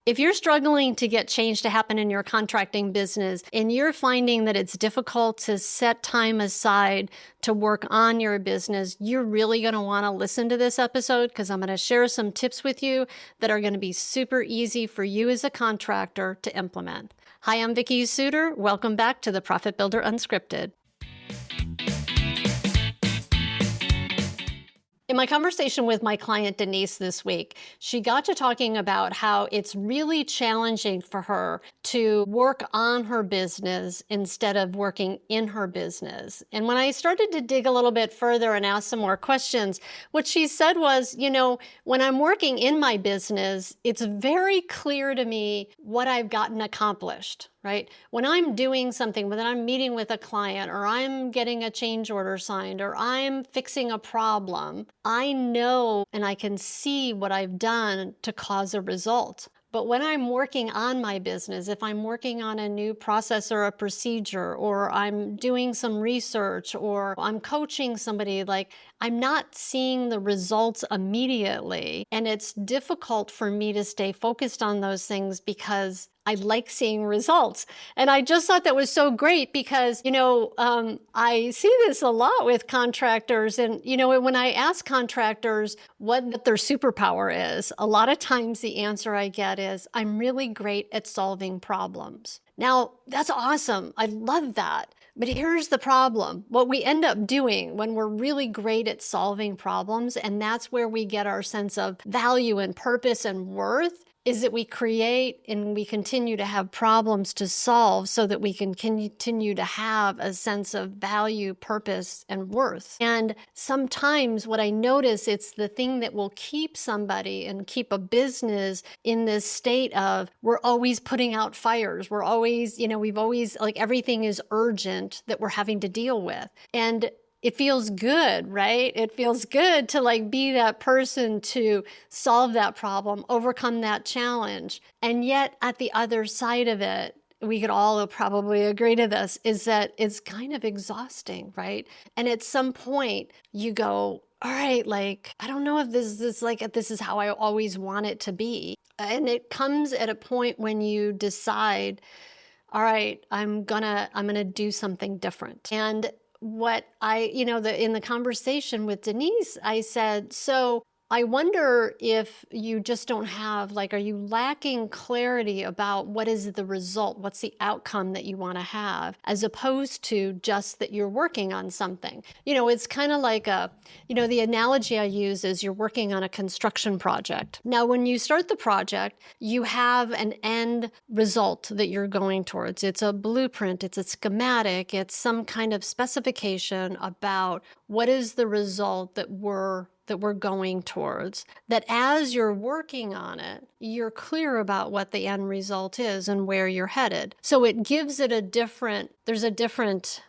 If you're struggling to get change to happen in your contracting business and you're finding that it's difficult to set time aside to work on your business, you're really going to want to listen to this episode because I'm going to share some tips with you that are going to be super easy for you as a contractor to implement. Hi, I'm Vicki Suter. Welcome back to the Profit Builder Unscripted. In my conversation with my client, Denise, this week, she got to talking about how it's really challenging for her to work on her business instead of working in her business. And when I started to dig a little bit further and ask some more questions, what she said was, when I'm working in my business, it's very clear to me what I've gotten accomplished. Right? When I'm doing something, when I'm meeting with a client or I'm getting a change order signed or I'm fixing a problem, I know and I can see what I've done to cause a result. But when I'm working on my business, if I'm working on a new process or a procedure, or I'm doing some research, or I'm coaching somebody, I'm not seeing the results immediately. And it's difficult for me to stay focused on those things because I like seeing results. And I just thought that was so great because, I see this a lot with contractors. And, when I ask contractors what their superpower is, a lot of times the answer I get is, I'm really great at solving problems. Now, that's awesome. I love that. But here's the problem. What we end up doing when we're really great at solving problems, and that's where we get our sense of value and purpose and worth, is that we create and we continue to have problems to solve so that we can continue to have a sense of value, purpose, and worth. And sometimes what I notice, it's the thing that will keep somebody and keep a business in this state of, we're always putting out fires. We're always, we've always, everything is urgent that we're having to deal with. And it feels good, right? It feels good to be that person to solve that problem, overcome that challenge. And yet at the other side of it, we could all probably agree to this, is that it's kind of exhausting, right? And at some point you go, all right, I don't know if this is how I always want it to be. And it comes at a point when you decide, all right, I'm gonna do something different. And what in the conversation with Denise, I said, so I wonder if you just don't have, are you lacking clarity about what is the result? What's the outcome that you want to have, as opposed to just that you're working on something? It's kind of like the analogy I use is you're working on a construction project. Now, when you start the project, you have an end result that you're going towards. It's a blueprint, it's a schematic, it's some kind of specification about what is the result that we're going towards, that as you're working on it, you're clear about what the end result is and where you're headed. So it gives it there's a different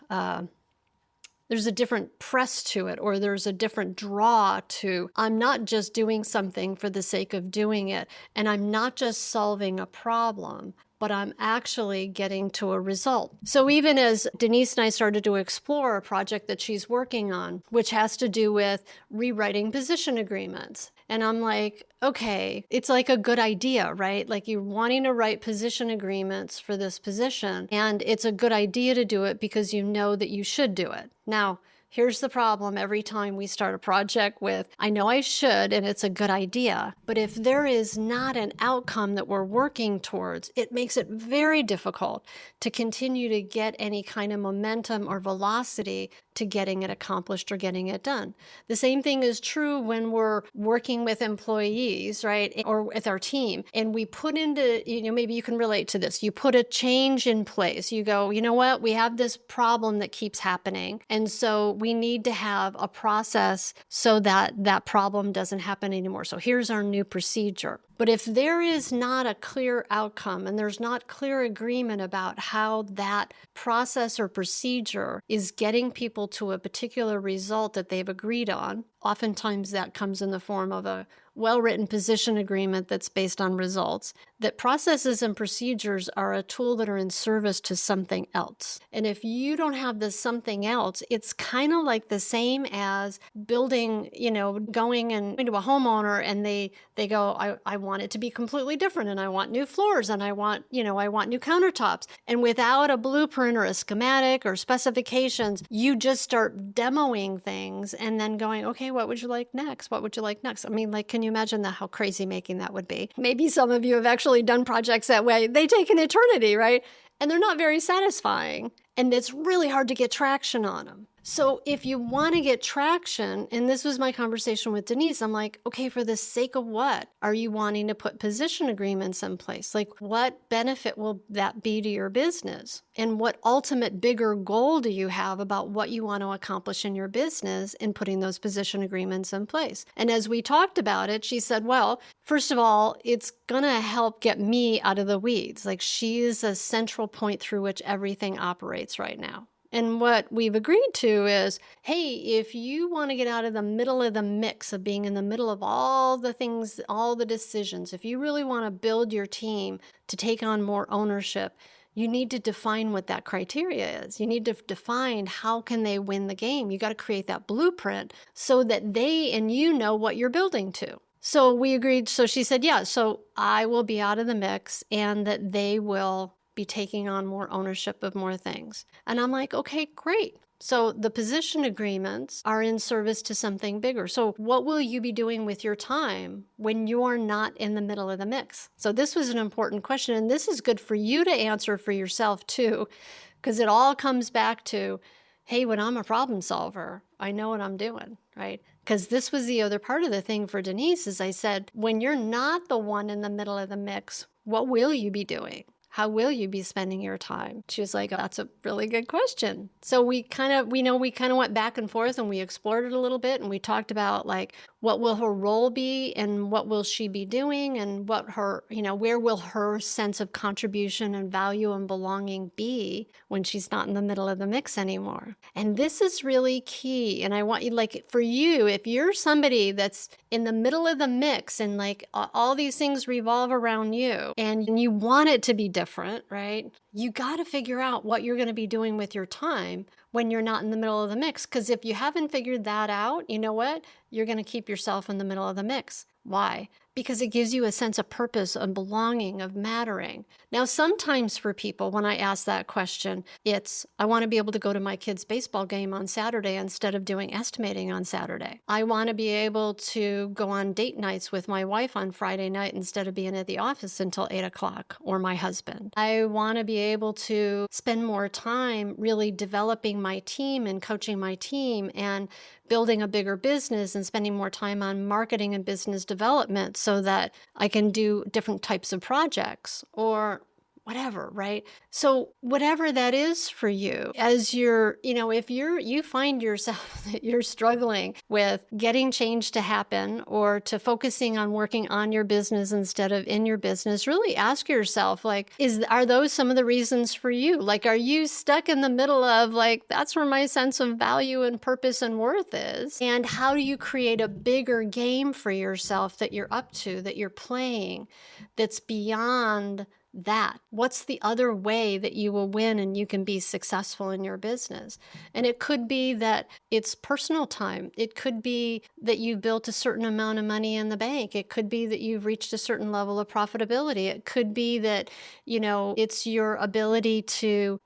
press to it, or there's a different draw to, I'm not just doing something for the sake of doing it, and I'm not just solving a problem, but I'm actually getting to a result. So even as Denise and I started to explore a project that she's working on, which has to do with rewriting position agreements, and I'm like, okay, it's a good idea, right? You're wanting to write position agreements for this position, and it's a good idea to do it because you know that you should do it. Now, here's the problem every time we start a project with, I know I should, and it's a good idea, but if there is not an outcome that we're working towards, it makes it very difficult to continue to get any kind of momentum or velocity to getting it accomplished or getting it done. The same thing is true when we're working with employees, right? Or with our team. And we put into, maybe you can relate to this. You put a change in place. You go, you know what? We have this problem that keeps happening. And so we need to have a process so that that problem doesn't happen anymore. So here's our new procedure. But if there is not a clear outcome and there's not clear agreement about how that process or procedure is getting people to a particular result that they've agreed on, oftentimes that comes in the form of a well-written position agreement that's based on results, that processes and procedures are a tool that are in service to something else. And if you don't have this something else, it's kind of like the same as building, going and to a homeowner and they go, I want it to be completely different and I want new floors and I want new countertops. And without a blueprint or a schematic or specifications, you just start demoing things and then going, okay, what would you like next? What would you like next? I mean, like, can you imagine how crazy making that would be? Maybe some of you have actually done projects that way. They take an eternity, right? And they're not very satisfying. And it's really hard to get traction on them. So if you want to get traction, and this was my conversation with Denise, I'm like, okay, for the sake of what are you wanting to put position agreements in place? Like, what benefit will that be to your business? And what ultimate bigger goal do you have about what you want to accomplish in your business in putting those position agreements in place? And as we talked about it, she said, well, first of all, it's going to help get me out of the weeds. Like, she is a central point through which everything operates right now. And what we've agreed to is, hey, if you want to get out of the middle of the mix of being in the middle of all the things, all the decisions, if you really want to build your team to take on more ownership, you need to define what that criteria is. You need to define how can they win the game. You got to create that blueprint so that they and you know what you're building to. So we agreed. So she said, yeah, so I will be out of the mix and that they will be taking on more ownership of more things. And I'm like, okay, great. So the position agreements are in service to something bigger. So what will you be doing with your time when you're not in the middle of the mix? So this was an important question. And this is good for you to answer for yourself too, because it all comes back to, hey, when I'm a problem solver, I know what I'm doing, right? Because this was the other part of the thing for Denise is I said, when you're not the one in the middle of the mix, what will you be doing? How will you be spending your time? She was like, oh, that's a really good question. So we kind of went back and forth and we explored it a little bit and we talked about like, what will her role be and what will she be doing and what her, where will her sense of contribution and value and belonging be when she's not in the middle of the mix anymore. And this is really key. And I want you, like, for you, if you're somebody that's in the middle of the mix and like all these things revolve around you and you want it to be different, right? You got to figure out what you're going to be doing with your time when you're not in the middle of the mix. Because if you haven't figured that out, you know what? You're going to keep yourself in the middle of the mix. Why? Because it gives you a sense of purpose, of belonging, of mattering. Now, sometimes for people, when I ask that question, it's, I want to be able to go to my kid's baseball game on Saturday instead of doing estimating on Saturday. I want to be able to go on date nights with my wife on Friday night instead of being at the office until 8 o'clock, or my husband. I want to be able to spend more time really developing my team and coaching my team and building a bigger business and spending more time on marketing and business development so that I can do different types of projects or whatever, right? So whatever that is for you, as you're, if you find yourself that you're struggling with getting change to happen or to focusing on working on your business instead of in your business, really ask yourself, like, are those some of the reasons for you? Like, are you stuck in the middle of like, that's where my sense of value and purpose and worth is? And how do you create a bigger game for yourself that you're up to, that you're playing, that's beyond that? What's the other way that you will win and you can be successful in your business? And it could be that it's personal time. It could be that you've built a certain amount of money in the bank. It could be that you've reached a certain level of profitability. It could be that, it's your ability to,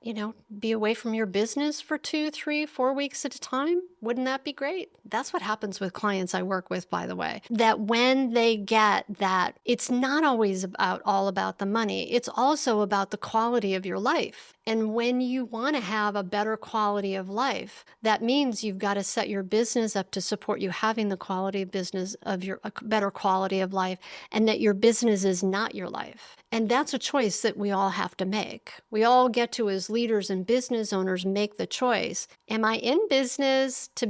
be away from your business for 2, 3, 4 weeks at a time. Wouldn't that be great? That's what happens with clients I work with, by the way, that when they get that, it's not always all about the money. It's also about the quality of your life. And when you want to have a better quality of life, that means you've got to set your business up to support you having the quality of business of a better quality of life, and that your business is not your life. And that's a choice that we all have to make. We all get to, as leaders and business owners, make the choice. Am I in business to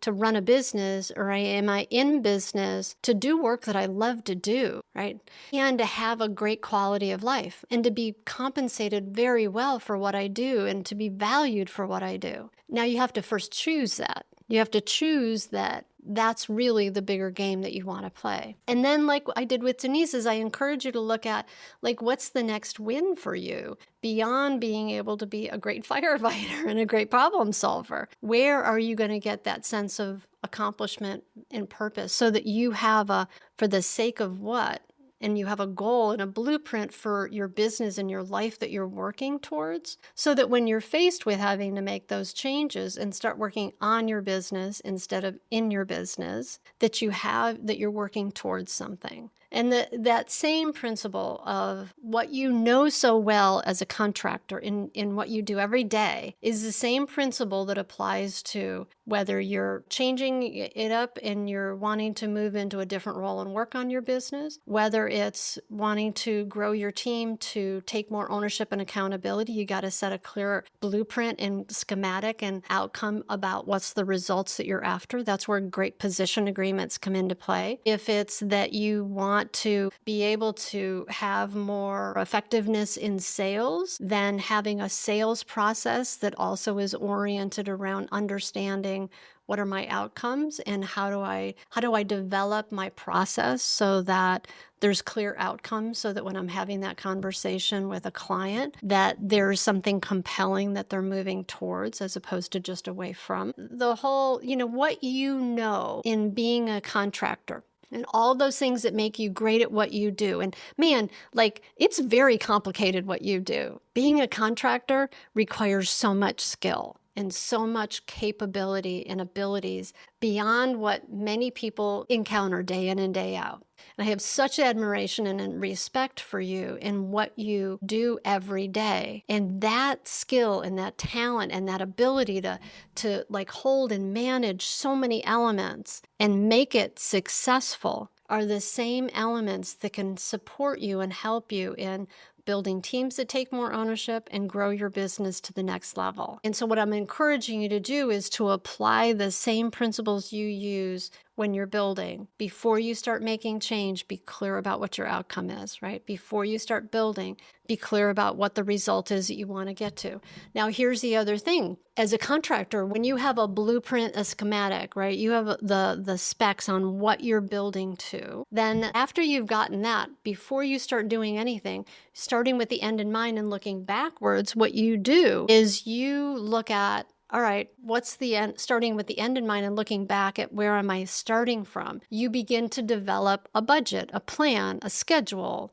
run a business, or am I in business to do work that I love to do, right? And to have a great quality of life and to be compensated very well for what I do and to be valued for what I do. Now you have to first choose that. You have to choose that that's really the bigger game that you want to play. And then, like I did with Denise, is I encourage you to look at, like, what's the next win for you beyond being able to be a great firefighter and a great problem solver? Where are you going to get that sense of accomplishment and purpose so that you have for the sake of what? And you have a goal and a blueprint for your business and your life that you're working towards, so that when you're faced with having to make those changes and start working on your business instead of in your business, that you're working towards something. And that same principle of what you know so well as a contractor in what you do every day is the same principle that applies to whether you're changing it up and you're wanting to move into a different role and work on your business, whether it's wanting to grow your team to take more ownership and accountability. You got to set a clear blueprint and schematic and outcome about what's the results that you're after. That's where great position agreements come into play. If it's that you want to be able to have more effectiveness in sales, then having a sales process that also is oriented around understanding what are my outcomes and how do I develop my process so that there's clear outcomes, so that when I'm having that conversation with a client, that there's something compelling that they're moving towards as opposed to just away from. The whole, what you know in being a contractor and all those things that make you great at what you do. And man, like, it's very complicated what you do. Being a contractor requires so much skill and so much capability and abilities beyond what many people encounter day in and day out. And I have such admiration and respect for you in what you do every day. And that skill and that talent and that ability to like hold and manage so many elements and make it successful are the same elements that can support you and help you in building teams that take more ownership and grow your business to the next level. And so what I'm encouraging you to do is to apply the same principles you use when you're building. Before you start making change, be clear about what your outcome is, right? Before you start building, be clear about what the result is that you want to get to. Now, here's the other thing. As a contractor, when you have a blueprint, a schematic, right? You have the specs on what you're building to. Then after you've gotten that, before you start doing anything, starting with the end in mind and looking backwards, what you do is you look at, all right, what's the end, starting with the end in mind and looking back at where am I starting from? You begin to develop a budget, a plan, a schedule,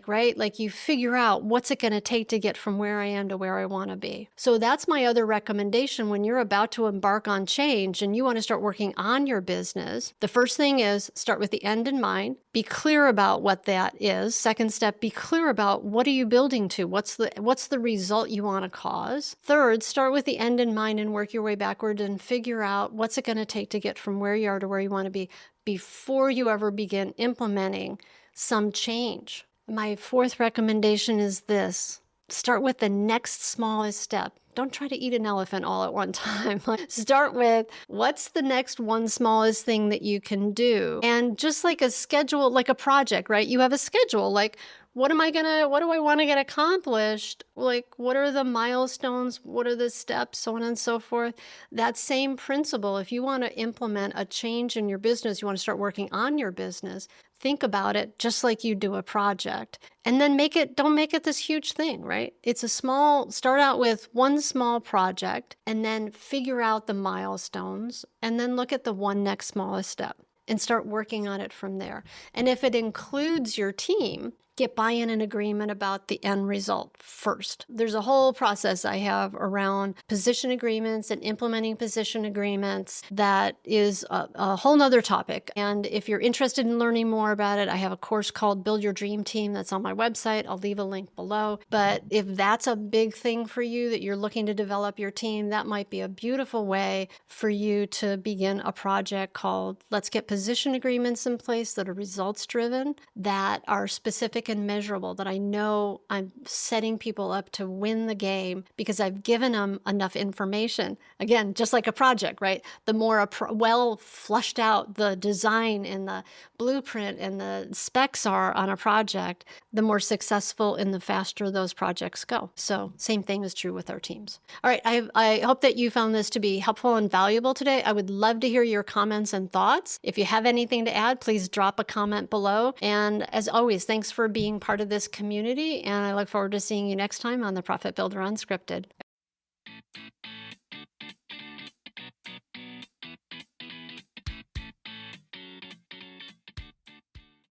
right? Like you figure out what's it going to take to get from where I am to where I want to be. So that's my other recommendation when you're about to embark on change and you want to start working on your business. The first thing is start with the end in mind. Be clear about what that is. Second step, be clear about what are you building to? What's the result you want to cause? Third, start with the end in mind and work your way backward and figure out what's it going to take to get from where you are to where you want to be before you ever begin implementing some change. My fourth recommendation is this. Start with the next smallest step. Don't try to eat an elephant all at one time. Start with what's the next one smallest thing that you can do. And just like a schedule, like a project, right? You have a schedule, like what do I want to get accomplished? Like, what are the milestones? What are the steps? So on and so forth. That same principle, if you want to implement a change in your business, you want to start working on your business, think about it just like you do a project. And then don't make it this huge thing, right? Start out with one small project and then figure out the milestones and then look at the one next smallest step and start working on it from there. And if it includes your team, get buy-in and agreement about the end result first. There's a whole process I have around position agreements and implementing position agreements that is a whole nother topic. And if you're interested in learning more about it, I have a course called Build Your Dream Team that's on my website. I'll leave a link below. But if that's a big thing for you, that you're looking to develop your team, that might be a beautiful way for you to begin a project called Let's Get Position Agreements in Place that are results driven, that are specific specific and measurable, that I know I'm setting people up to win the game because I've given them enough information. Again, just like a project, right? The more well flushed out the design and the blueprint and the specs are on a project, the more successful and the faster those projects go. So same thing is true with our teams. All right, I hope that you found this to be helpful and valuable today. I would love to hear your comments and thoughts. If you have anything to add, please drop a comment below. And as always, thanks for being part of this community. And I look forward to seeing you next time on the Profit Builder Unscripted.